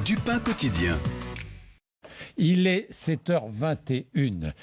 Du pain quotidien. Il est 7h21.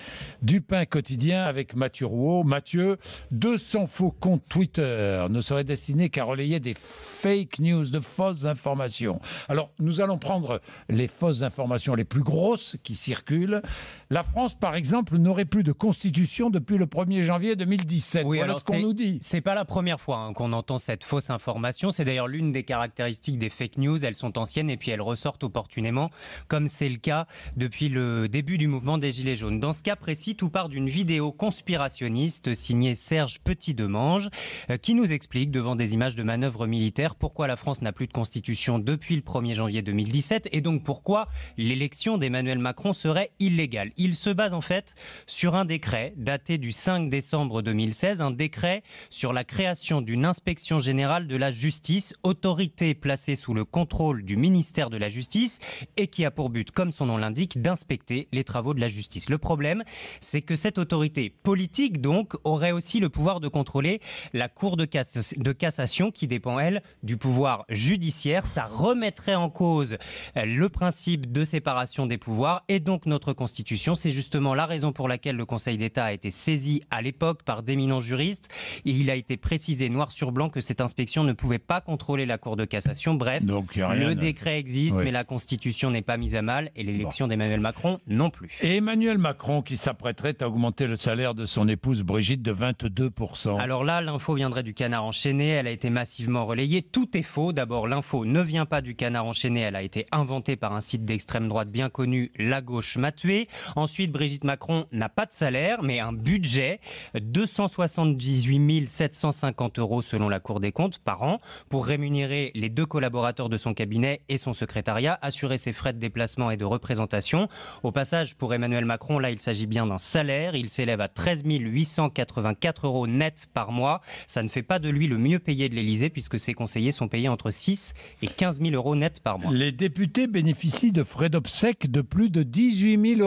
Du pain quotidien avec Mathieu Rouault. Mathieu, 200 faux comptes Twitter ne seraient destinés qu'à relayer des fake news, de fausses informations. Alors, nous allons prendre les fausses informations les plus grosses qui circulent. La France, par exemple, n'aurait plus de constitution depuis le 1er janvier 2017. Oui, voilà alors ce qu'on nous dit. C'est pas la première fois qu'on entend cette fausse information. C'est d'ailleurs l'une des caractéristiques des fake news. Elles sont anciennes et puis elles ressortent opportunément, comme c'est le cas depuis le début du mouvement des Gilets jaunes. Dans ce cas précis, tout part d'une vidéo conspirationniste signée Serge Petit-Demange qui nous explique devant des images de manœuvres militaires pourquoi la France n'a plus de constitution depuis le 1er janvier 2017 et donc pourquoi l'élection d'Emmanuel Macron serait illégale. Il se base en fait sur un décret daté du 5 décembre 2016, un décret sur la création d'une inspection générale de la justice, autorité placée sous le contrôle du ministère de la Justice et qui a pour but, comme son nom l'indique, d'inspecter les travaux de la justice. Le problème, c'est que cette autorité politique, donc, aurait aussi le pouvoir de contrôler la Cour de cassation qui dépend, elle, du pouvoir judiciaire. Ça remettrait en cause le principe de séparation des pouvoirs et donc notre Constitution. C'est justement la raison pour laquelle le Conseil d'État a été saisi à l'époque par d'éminents juristes et il a été précisé noir sur blanc que cette inspection ne pouvait pas contrôler la Cour de cassation. Bref, Donc, le décret existe, Oui. mais la Constitution n'est pas mise à mal et l'élection d'Emmanuel Macron non plus. Et Emmanuel Macron qui s'apprêterait à augmenter le salaire de son épouse Brigitte de 22%. Alors là, l'info viendrait du Canard enchaîné, elle a été massivement relayée. Tout est faux. D'abord, l'info ne vient pas du Canard enchaîné, elle a été inventée par un site d'extrême droite bien connu, La Gauche m'a tué. Ensuite, Brigitte Macron n'a pas de salaire, mais un budget, 278 750 € selon la Cour des comptes par an, pour rémunérer les 2 collaborateurs de son cabinet et son secrétariat, assurer ses frais de déplacement et de représentation. Au passage, pour Emmanuel Macron, là, il s'agit bien d'un salaire. Il s'élève à 13 884 € net par mois. Ça ne fait pas de lui le mieux payé de l'Élysée, puisque ses conseillers sont payés entre 6 et 15 000 € net par mois. Les députés bénéficient de frais d'obsèques de plus de 18 000 €.